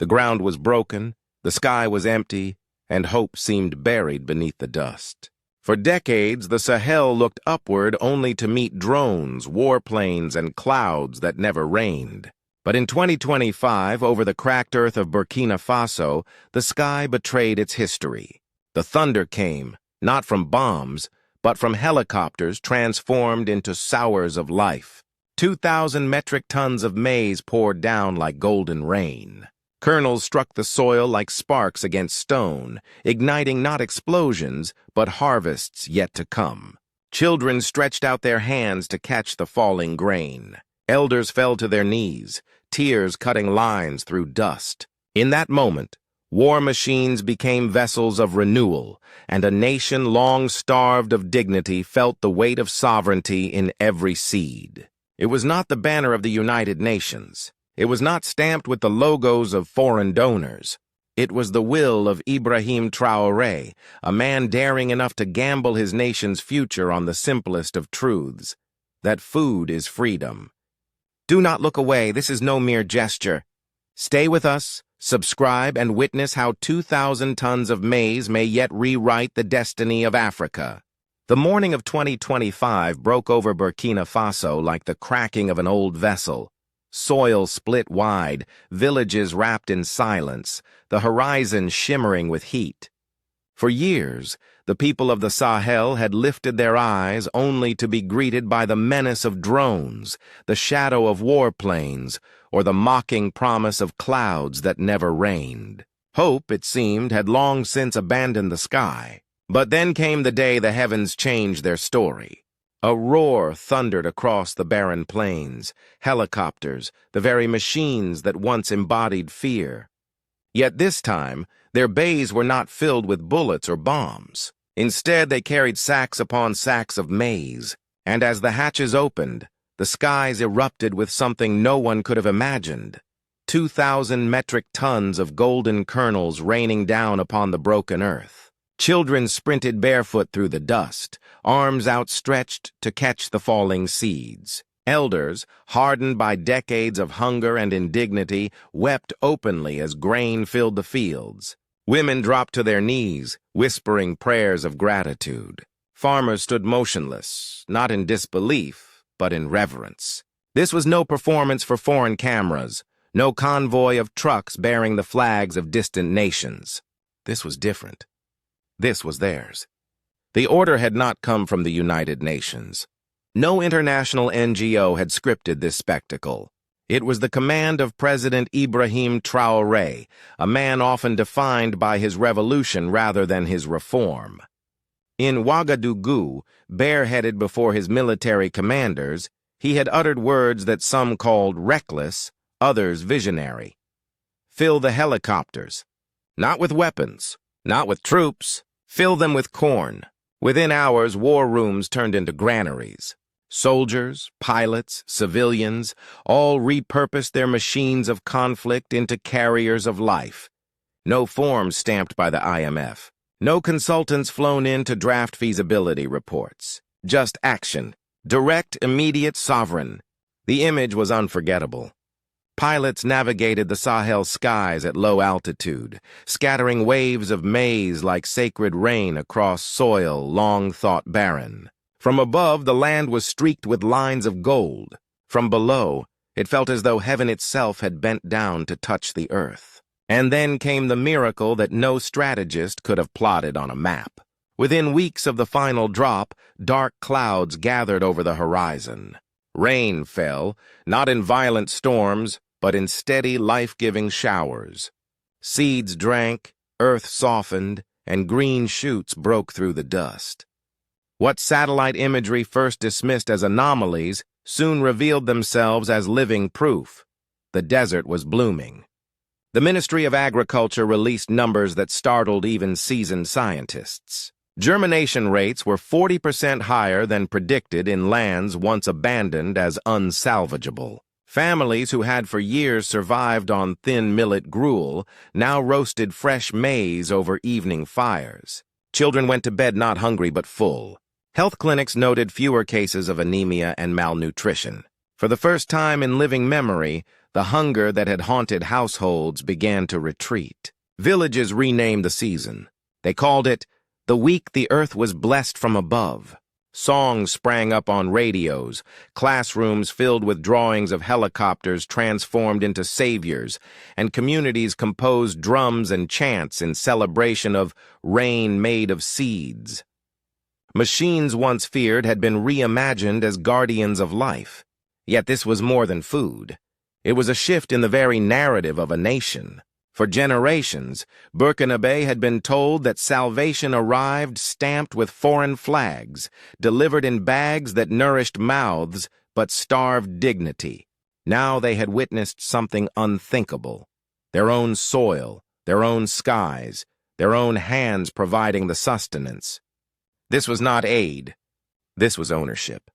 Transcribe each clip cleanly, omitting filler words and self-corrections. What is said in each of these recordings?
The ground was broken, the sky was empty, and hope seemed buried beneath the dust. For decades, the Sahel looked upward only to meet drones, warplanes, and clouds that never rained. But in 2025, over the cracked earth of Burkina Faso, the sky betrayed its history. The thunder came, not from bombs, but from helicopters transformed into sowers of life. 2,000 metric tons of maize poured down like golden rain. Kernels struck the soil like sparks against stone, igniting not explosions, but harvests yet to come. Children stretched out their hands to catch the falling grain. Elders fell to their knees, tears cutting lines through dust. In that moment, war machines became vessels of renewal, and a nation long starved of dignity felt the weight of sovereignty in every seed. It was not the banner of the United Nations. It was not stamped with the logos of foreign donors. It was the will of Ibrahim Traoré, a man daring enough to gamble his nation's future on the simplest of truths, that food is freedom. Do not look away, this is no mere gesture. Stay with us, subscribe, and witness how 2,000 tons of maize may yet rewrite the destiny of Africa. The morning of 2025 broke over Burkina Faso like the cracking of an old vessel. Soil split wide, villages wrapped in silence, the horizon shimmering with heat. For years, the people of the Sahel had lifted their eyes only to be greeted by the menace of drones, the shadow of warplanes, or the mocking promise of clouds that never rained. Hope, it seemed, had long since abandoned the sky. But then came the day the heavens changed their story. A roar thundered across the barren plains, helicopters, the very machines that once embodied fear. Yet this time, their bays were not filled with bullets or bombs. Instead, they carried sacks upon sacks of maize, and as the hatches opened, the skies erupted with something no one could have imagined. 2,000 metric tons of golden kernels raining down upon the broken earth. Children sprinted barefoot through the dust, arms outstretched to catch the falling seeds. Elders, hardened by decades of hunger and indignity, wept openly as grain filled the fields. Women dropped to their knees, whispering prayers of gratitude. Farmers stood motionless, not in disbelief, but in reverence. This was no performance for foreign cameras, no convoy of trucks bearing the flags of distant nations. This was different. This was theirs. The order had not come from the United Nations. No international NGO had scripted this spectacle. It was the command of President Ibrahim Traoré, a man often defined by his revolution rather than his reform. In Ouagadougou, bareheaded before his military commanders, he had uttered words that some called reckless, others visionary. Fill the helicopters. Not with weapons, not with troops. Fill them with corn. Within hours, war rooms turned into granaries. Soldiers, pilots, civilians, all repurposed their machines of conflict into carriers of life. No forms stamped by the IMF. No consultants flown in to draft feasibility reports. Just action. Direct, immediate, sovereign. The image was unforgettable. Pilots navigated the Sahel skies at low altitude, scattering waves of maize like sacred rain across soil long thought barren. From above, the land was streaked with lines of gold. From below, it felt as though heaven itself had bent down to touch the earth. And then came the miracle that no strategist could have plotted on a map. Within weeks of the final drop, dark clouds gathered over the horizon. Rain fell, not in violent storms, but in steady, life-giving showers. Seeds drank, earth softened, and green shoots broke through the dust. What satellite imagery first dismissed as anomalies soon revealed themselves as living proof. The desert was blooming. The Ministry of Agriculture released numbers that startled even seasoned scientists. Germination rates were 40% higher than predicted in lands once abandoned as unsalvageable. Families who had for years survived on thin millet gruel now roasted fresh maize over evening fires. Children went to bed not hungry but full. Health clinics noted fewer cases of anemia and malnutrition. For the first time in living memory, the hunger that had haunted households began to retreat. Villages renamed the season. They called it the week the earth was blessed from above. Songs sprang up on radios, classrooms filled with drawings of helicopters transformed into saviors, and communities composed drums and chants in celebration of rain made of seeds. Machines once feared had been reimagined as guardians of life. Yet this was more than food. It was a shift in the very narrative of a nation. For generations, Burkina Faso had been told that salvation arrived stamped with foreign flags, delivered in bags that nourished mouths but starved dignity. Now they had witnessed something unthinkable. Their own soil, their own skies, their own hands providing the sustenance. This was not aid. This was ownership.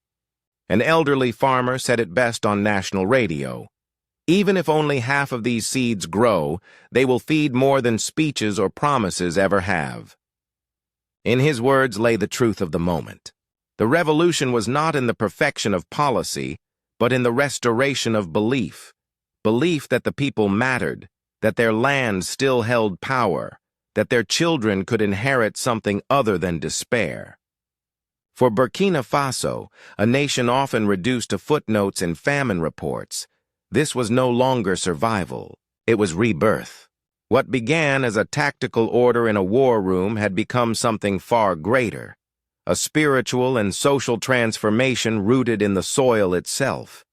An elderly farmer said it best on national radio. Even if only half of these seeds grow, they will feed more than speeches or promises ever have. In his words lay the truth of the moment. The revolution was not in the perfection of policy, but in the restoration of belief. Belief that the people mattered, that their land still held power, that their children could inherit something other than despair. For Burkina Faso, a nation often reduced to footnotes in famine reports, this was no longer survival. It was rebirth. What began as a tactical order in a war room had become something far greater, a spiritual and social transformation rooted in the soil itself.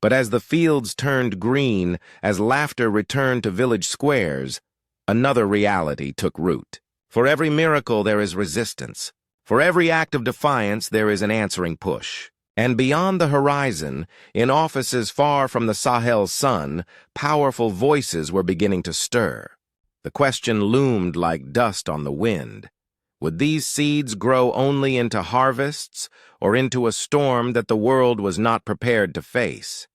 But as the fields turned green, as laughter returned to village squares, another reality took root. For every miracle there is resistance. For every act of defiance there is an answering push. And beyond the horizon, in offices far from the Sahel sun, powerful voices were beginning to stir. The question loomed like dust on the wind. Would these seeds grow only into harvests, or into a storm that the world was not prepared to face?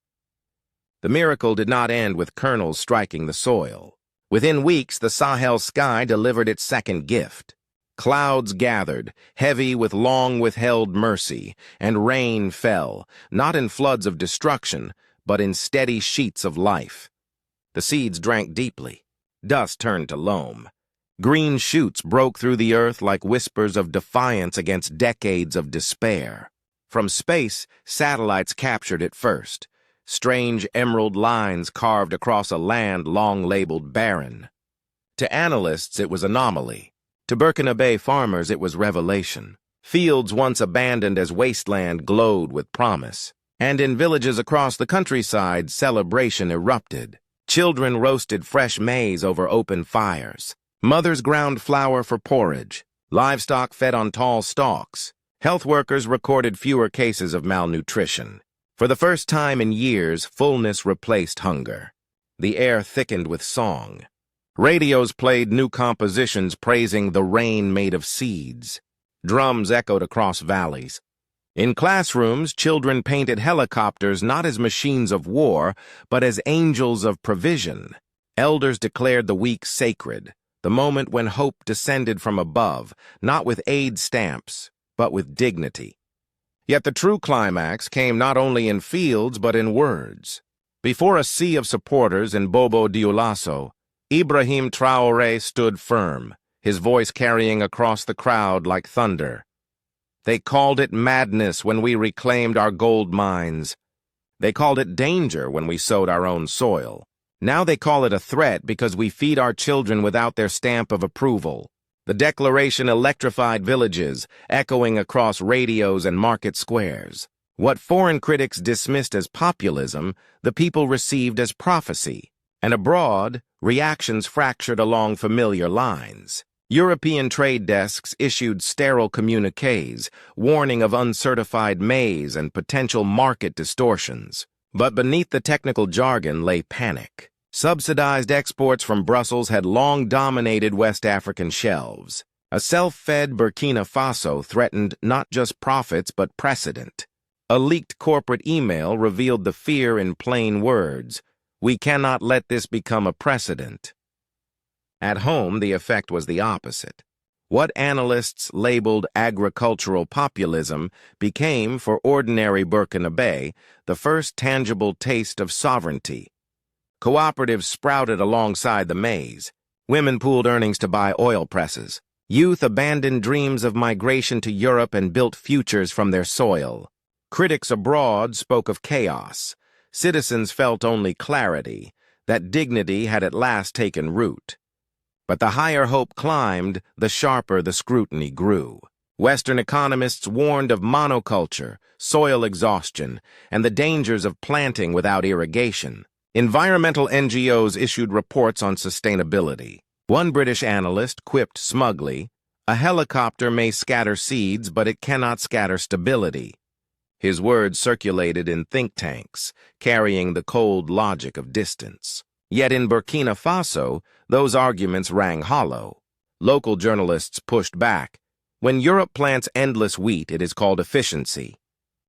The miracle did not end with kernels striking the soil. Within weeks, the Sahel sky delivered its second gift. Clouds gathered, heavy with long-withheld mercy, and rain fell, not in floods of destruction, but in steady sheets of life. The seeds drank deeply. Dust turned to loam. Green shoots broke through the earth like whispers of defiance against decades of despair. From space, satellites captured it first. Strange emerald lines carved across a land long labeled barren. To analysts, it was anomaly. To Burkina Faso farmers, it was revelation. Fields once abandoned as wasteland glowed with promise. And in villages across the countryside, celebration erupted. Children roasted fresh maize over open fires. Mothers ground flour for porridge. Livestock fed on tall stalks. Health workers recorded fewer cases of malnutrition. For the first time in years, fullness replaced hunger. The air thickened with song. Radios played new compositions praising the rain made of seeds. Drums echoed across valleys. In classrooms, children painted helicopters not as machines of war, but as angels of provision. Elders declared the week sacred, the moment when hope descended from above, not with aid stamps, but with dignity. Yet the true climax came not only in fields, but in words. Before a sea of supporters in Bobo Dioulasso, Ibrahim Traoré stood firm, his voice carrying across the crowd like thunder. They called it madness when we reclaimed our gold mines. They called it danger when we sowed our own soil. Now they call it a threat because we feed our children without their stamp of approval. The declaration electrified villages, echoing across radios and market squares. What foreign critics dismissed as populism, the people received as prophecy. And abroad, reactions fractured along familiar lines. European trade desks issued sterile communiques, warning of uncertified maize and potential market distortions. But beneath the technical jargon lay panic. Subsidized exports from Brussels had long dominated West African shelves. A self-fed Burkina Faso threatened not just profits but precedent. A leaked corporate email revealed the fear in plain words. We cannot let this become a precedent. At home, the effect was the opposite. What analysts labeled agricultural populism became, for ordinary Burkina Faso, the first tangible taste of sovereignty. Cooperatives sprouted alongside the maize. Women pooled earnings to buy oil presses. Youth abandoned dreams of migration to Europe and built futures from their soil. Critics abroad spoke of chaos. Citizens felt only clarity, that dignity had at last taken root. But the higher hope climbed, the sharper the scrutiny grew. Western economists warned of monoculture, soil exhaustion, and the dangers of planting without irrigation. Environmental NGOs issued reports on sustainability. One British analyst quipped smugly, "A helicopter may scatter seeds, but it cannot scatter stability." His words circulated in think tanks, carrying the cold logic of distance. Yet in Burkina Faso, those arguments rang hollow. Local journalists pushed back. When Europe plants endless wheat, it is called efficiency.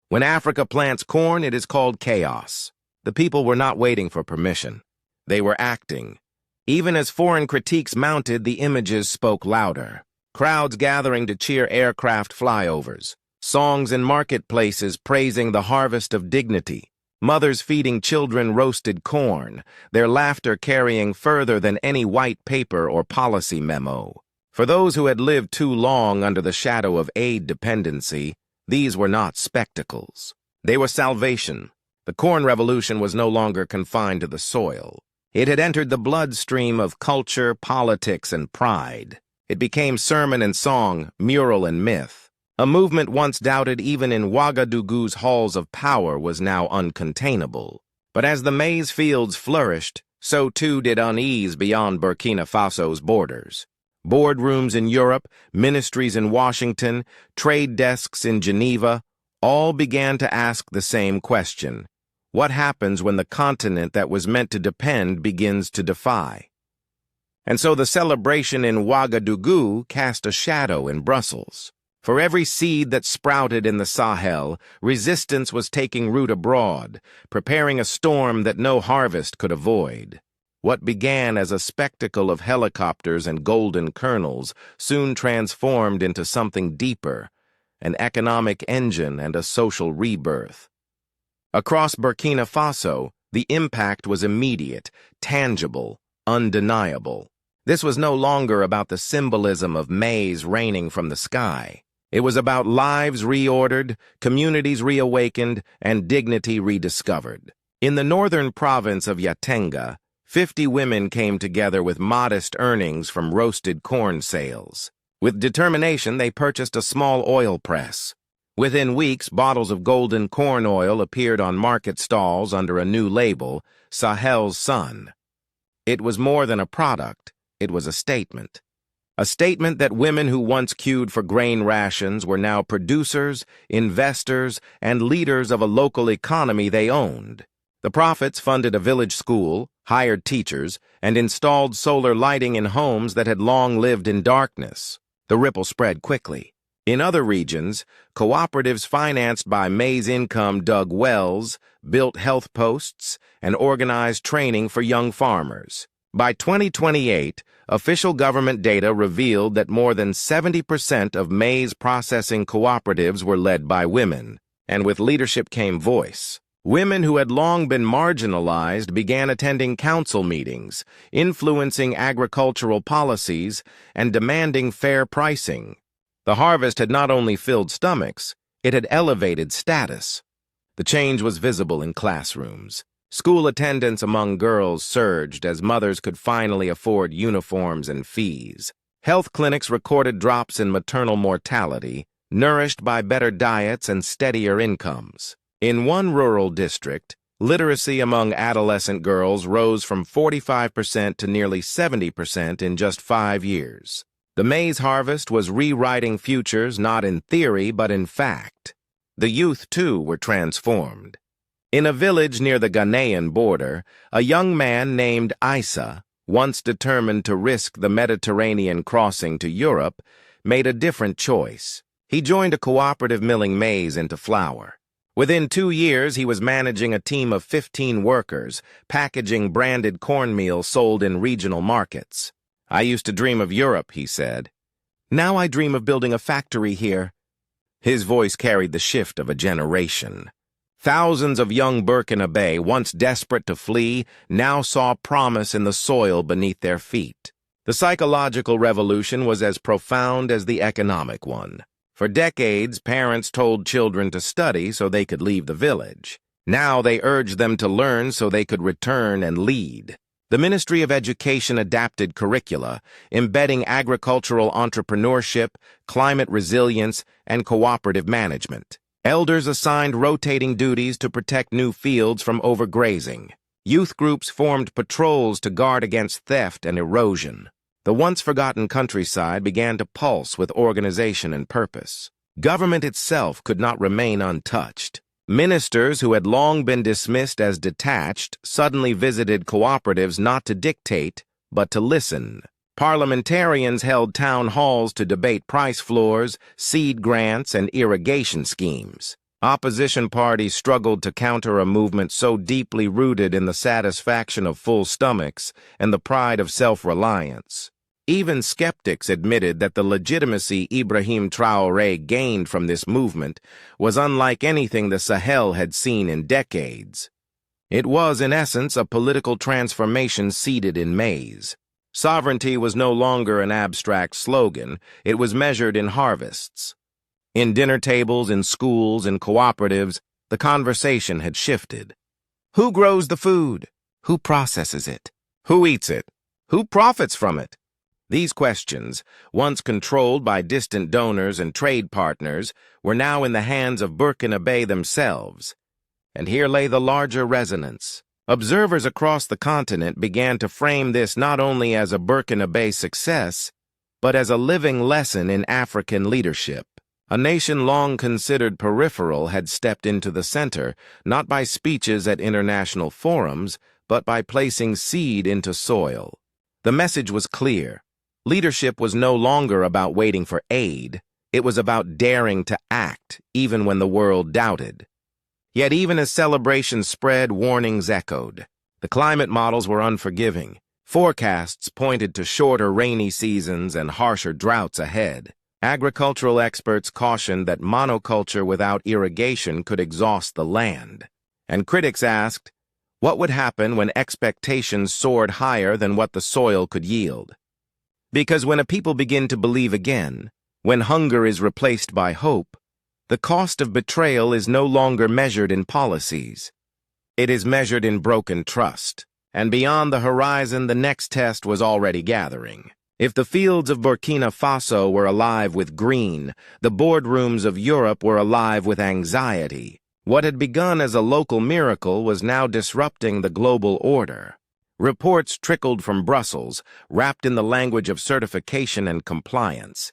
When Africa plants corn, it is called chaos. The people were not waiting for permission. They were acting. Even as foreign critiques mounted, the images spoke louder. Crowds gathering to cheer aircraft flyovers. Songs in marketplaces praising the harvest of dignity. Mothers feeding children roasted corn, their laughter carrying further than any white paper or policy memo. For those who had lived too long under the shadow of aid dependency, these were not spectacles. They were salvation. The corn revolution was no longer confined to the soil. It had entered the bloodstream of culture, politics, and pride. It became sermon and song, mural and myth. A movement once doubted even in Ouagadougou's halls of power was now uncontainable. But as the maize fields flourished, so too did unease beyond Burkina Faso's borders. Boardrooms in Europe, ministries in Washington, trade desks in Geneva, all began to ask the same question. What happens when the continent that was meant to depend begins to defy? And so the celebration in Ouagadougou cast a shadow in Brussels. For every seed that sprouted in the Sahel, resistance was taking root abroad, preparing a storm that no harvest could avoid. What began as a spectacle of helicopters and golden kernels soon transformed into something deeper, an economic engine and a social rebirth. Across Burkina Faso, the impact was immediate, tangible, undeniable. This was no longer about the symbolism of maize raining from the sky. It was about lives reordered, communities reawakened, and dignity rediscovered. In the northern province of Yatenga, 50 women came together with modest earnings from roasted corn sales. With determination, they purchased a small oil press. Within weeks, bottles of golden corn oil appeared on market stalls under a new label, Sahel's Sun. It was more than a product, it was a statement. A statement that women who once queued for grain rations were now producers, investors, and leaders of a local economy they owned. The profits funded a village school, hired teachers, and installed solar lighting in homes that had long lived in darkness. The ripple spread quickly. In other regions, cooperatives financed by maize income dug wells, built health posts, and organized training for young farmers. By 2028, official government data revealed that more than 70% of maize processing cooperatives were led by women, and with leadership came voice. Women who had long been marginalized began attending council meetings, influencing agricultural policies, and demanding fair pricing. The harvest had not only filled stomachs, it had elevated status. The change was visible in classrooms. School attendance among girls surged as mothers could finally afford uniforms and fees. Health clinics recorded drops in maternal mortality, nourished by better diets and steadier incomes. In one rural district, literacy among adolescent girls rose from 45% to nearly 70% in just 5 years. The maize harvest was rewriting futures not in theory but in fact. The youth, too, were transformed. In a village near the Ghanaian border, a young man named Issa, once determined to risk the Mediterranean crossing to Europe, made a different choice. He joined a cooperative milling maize into flour. Within 2 years, he was managing a team of 15 workers, packaging branded cornmeal sold in regional markets. "I used to dream of Europe," he said. "Now I dream of building a factory here." His voice carried the shift of a generation. Thousands of young Burkina, once desperate to flee, now saw promise in the soil beneath their feet. The psychological revolution was as profound as the economic one. For decades, parents told children to study so they could leave the village. Now they urged them to learn so they could return and lead. The Ministry of Education adapted curricula, embedding agricultural entrepreneurship, climate resilience, and cooperative management. Elders assigned rotating duties to protect new fields from overgrazing. Youth groups formed patrols to guard against theft and erosion. The once-forgotten countryside began to pulse with organization and purpose. Government itself could not remain untouched. Ministers who had long been dismissed as detached suddenly visited cooperatives not to dictate, but to listen. Parliamentarians held town halls to debate price floors, seed grants, and irrigation schemes. Opposition parties struggled to counter a movement so deeply rooted in the satisfaction of full stomachs and the pride of self-reliance. Even skeptics admitted that the legitimacy Ibrahim Traoré gained from this movement was unlike anything the Sahel had seen in decades. It was, in essence, a political transformation seated in maize. Sovereignty was no longer an abstract slogan, it was measured in harvests. In dinner tables, in schools, in cooperatives, the conversation had shifted. Who grows the food? Who processes it? Who eats it? Who profits from it? These questions, once controlled by distant donors and trade partners, were now in the hands of Burkina themselves. And here lay the larger resonance. Observers across the continent began to frame this not only as a Burkina success, but as a living lesson in African leadership. A nation long considered peripheral had stepped into the center, not by speeches at international forums, but by placing seed into soil. The message was clear. Leadership was no longer about waiting for aid. It was about daring to act, even when the world doubted. Yet even as celebrations spread, warnings echoed. The climate models were unforgiving. Forecasts pointed to shorter rainy seasons and harsher droughts ahead. Agricultural experts cautioned that monoculture without irrigation could exhaust the land. And critics asked, what would happen when expectations soared higher than what the soil could yield? Because when a people begin to believe again, when hunger is replaced by hope, the cost of betrayal is no longer measured in policies. It is measured in broken trust. And beyond the horizon, the next test was already gathering. If the fields of Burkina Faso were alive with green, the boardrooms of Europe were alive with anxiety. What had begun as a local miracle was now disrupting the global order. Reports trickled from Brussels, wrapped in the language of certification and compliance.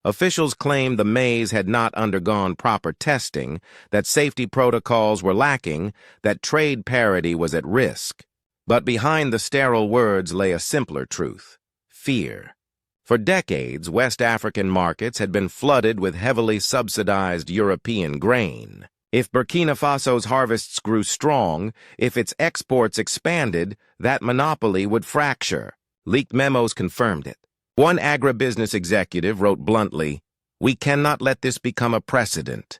Officials claimed the maize had not undergone proper testing, that safety protocols were lacking, that trade parity was at risk. But behind the sterile words lay a simpler truth: fear. For decades, West African markets had been flooded with heavily subsidized European grain. If Burkina Faso's harvests grew strong, if its exports expanded, that monopoly would fracture. Leaked memos confirmed it. One agribusiness executive wrote bluntly, "We cannot let this become a precedent."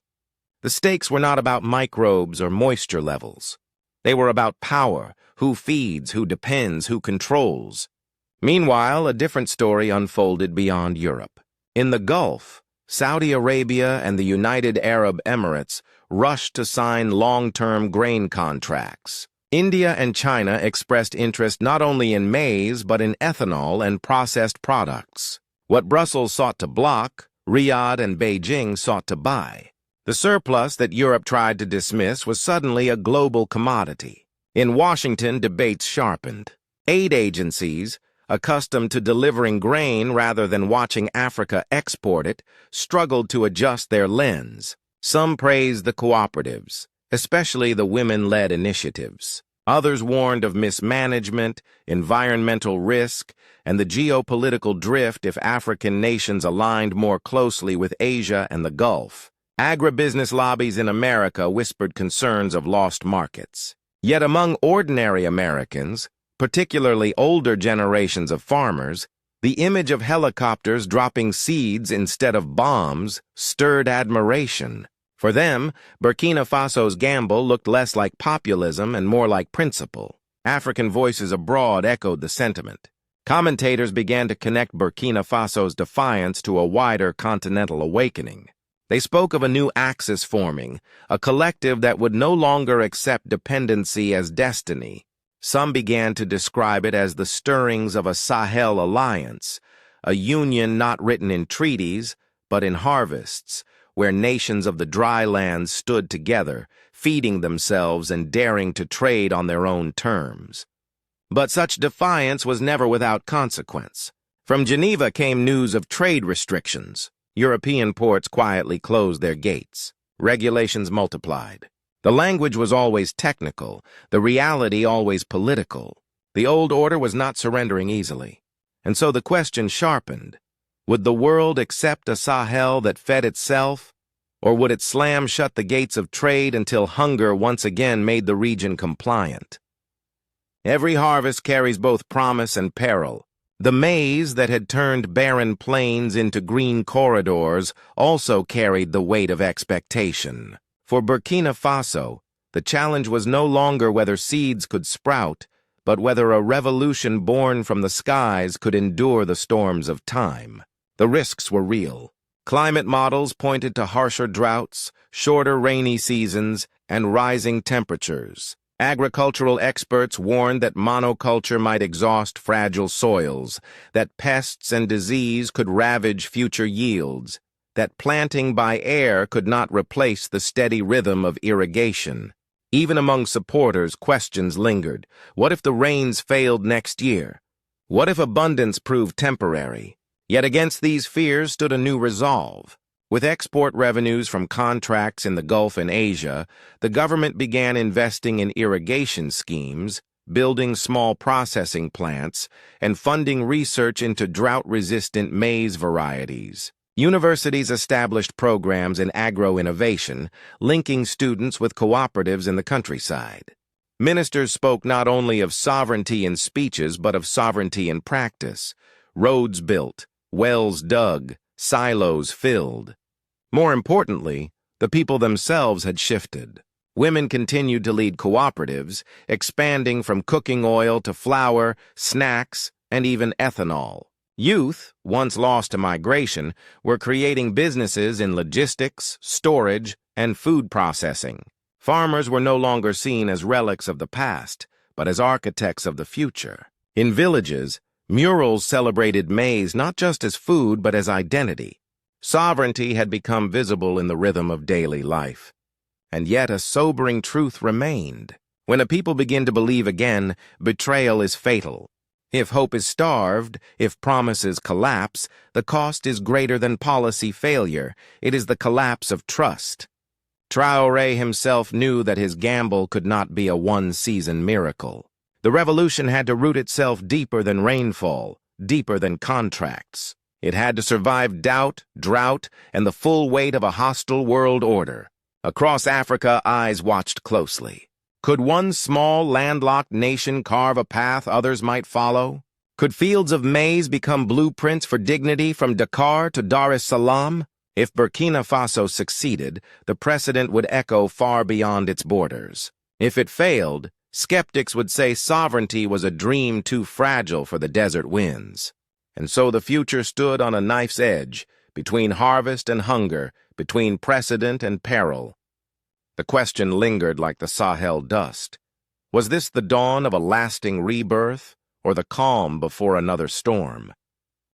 The stakes were not about microbes or moisture levels. They were about power, who feeds, who depends, who controls. Meanwhile, a different story unfolded beyond Europe. In the Gulf, Saudi Arabia and the United Arab Emirates rushed to sign long-term grain contracts. India and China expressed interest not only in maize but in ethanol and processed products. What Brussels sought to block, Riyadh and Beijing sought to buy. The surplus that Europe tried to dismiss was suddenly a global commodity. In Washington, debates sharpened. Aid agencies, accustomed to delivering grain rather than watching Africa export it, struggled to adjust their lens. Some praised the cooperatives, especially the women-led initiatives. Others warned of mismanagement, environmental risk, and the geopolitical drift if African nations aligned more closely with Asia and the Gulf. Agribusiness lobbies in America whispered concerns of lost markets. Yet among ordinary Americans, particularly older generations of farmers, the image of helicopters dropping seeds instead of bombs stirred admiration. For them, Burkina Faso's gamble looked less like populism and more like principle. African voices abroad echoed the sentiment. Commentators began to connect Burkina Faso's defiance to a wider continental awakening. They spoke of a new axis forming, a collective that would no longer accept dependency as destiny. Some began to describe it as the stirrings of a Sahel alliance, a union not written in treaties, but in harvests, where nations of the dry lands stood together, feeding themselves and daring to trade on their own terms. But such defiance was never without consequence. From Geneva came news of trade restrictions. European ports quietly closed their gates. Regulations multiplied. The language was always technical, the reality always political. The old order was not surrendering easily. And so the question sharpened. Would the world accept a Sahel that fed itself, or would it slam shut the gates of trade until hunger once again made the region compliant? Every harvest carries both promise and peril. The maize that had turned barren plains into green corridors also carried the weight of expectation. For Burkina Faso, the challenge was no longer whether seeds could sprout, but whether a revolution born from the skies could endure the storms of time. The risks were real. Climate models pointed to harsher droughts, shorter rainy seasons, and rising temperatures. Agricultural experts warned that monoculture might exhaust fragile soils, that pests and disease could ravage future yields, that planting by air could not replace the steady rhythm of irrigation. Even among supporters, questions lingered. What if the rains failed next year? What if abundance proved temporary? Yet against these fears stood a new resolve. With export revenues from contracts in the Gulf and Asia, the government began investing in irrigation schemes, building small processing plants, and funding research into drought-resistant maize varieties. Universities established programs in agro-innovation, linking students with cooperatives in the countryside. Ministers spoke not only of sovereignty in speeches but of sovereignty in practice. Roads built, wells dug, silos filled. More importantly, the people themselves had shifted. Women continued to lead cooperatives, expanding from cooking oil to flour, snacks, and even ethanol. Youth, once lost to migration, were creating businesses in logistics, storage, and food processing. Farmers were no longer seen as relics of the past, but as architects of the future. In villages, murals celebrated maize not just as food but as identity. Sovereignty had become visible in the rhythm of daily life. And yet a sobering truth remained. When a people begin to believe again, betrayal is fatal. If hope is starved, if promises collapse, the cost is greater than policy failure. It is the collapse of trust. Traoré himself knew that his gamble could not be a one-season miracle. The revolution had to root itself deeper than rainfall, deeper than contracts. It had to survive doubt, drought, and the full weight of a hostile world order. Across Africa, eyes watched closely. Could one small, landlocked nation carve a path others might follow? Could fields of maize become blueprints for dignity from Dakar to Dar es Salaam? If Burkina Faso succeeded, the precedent would echo far beyond its borders. If it failed, skeptics would say sovereignty was a dream too fragile for the desert winds. And so the future stood on a knife's edge, between harvest and hunger, between precedent and peril. The question lingered like the Sahel dust. Was this the dawn of a lasting rebirth, or the calm before another storm?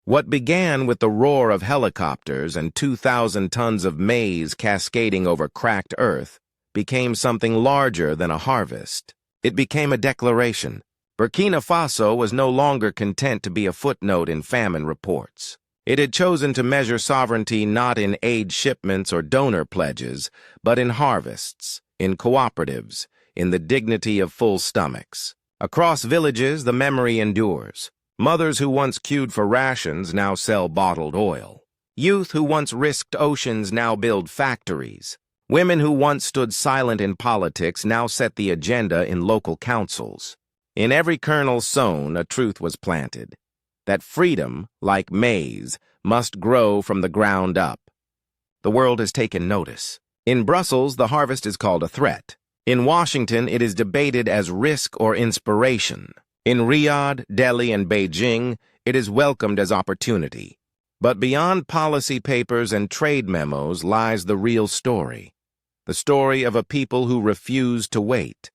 What began with the roar of helicopters and 2,000 tons of maize cascading over cracked earth became something larger than a harvest. It became a declaration. Burkina Faso was no longer content to be a footnote in famine reports. It had chosen to measure sovereignty not in aid shipments or donor pledges, but in harvests, in cooperatives, in the dignity of full stomachs. Across villages, the memory endures. Mothers who once queued for rations now sell bottled oil. Youth who once risked oceans now build factories. Women who once stood silent in politics now set the agenda in local councils. In every kernel sown, a truth was planted, that freedom, like maize, must grow from the ground up. The world has taken notice. In Brussels, the harvest is called a threat. In Washington, it is debated as risk or inspiration. In Riyadh, Delhi, and Beijing, it is welcomed as opportunity. But beyond policy papers and trade memos lies the real story. The story of a people who refuse to wait.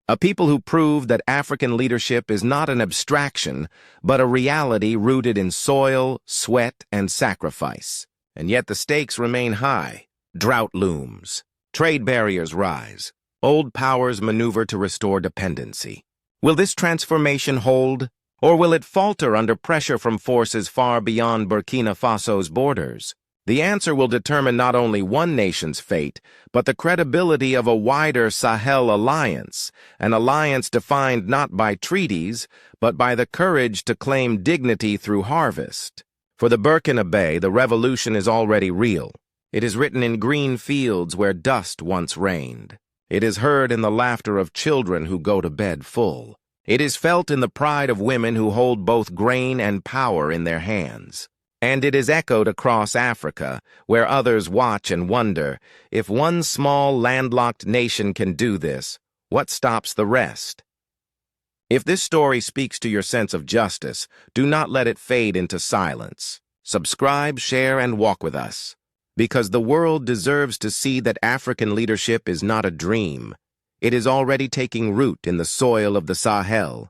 A people who proved that African leadership is not an abstraction, but a reality rooted in soil, sweat, and sacrifice. And yet the stakes remain high. Drought looms. Trade barriers rise. Old powers maneuver to restore dependency. Will this transformation hold, or will it falter under pressure from forces far beyond Burkina Faso's borders? The answer will determine not only one nation's fate, but the credibility of a wider Sahel alliance, an alliance defined not by treaties, but by the courage to claim dignity through harvest. For the Burkina Faso, the revolution is already real. It is written in green fields where dust once reigned. It is heard in the laughter of children who go to bed full. It is felt in the pride of women who hold both grain and power in their hands. And it is echoed across Africa, where others watch and wonder, if one small landlocked nation can do this, what stops the rest? If this story speaks to your sense of justice, do not let it fade into silence. Subscribe, share, and walk with us. Because the world deserves to see that African leadership is not a dream. It is already taking root in the soil of the Sahel.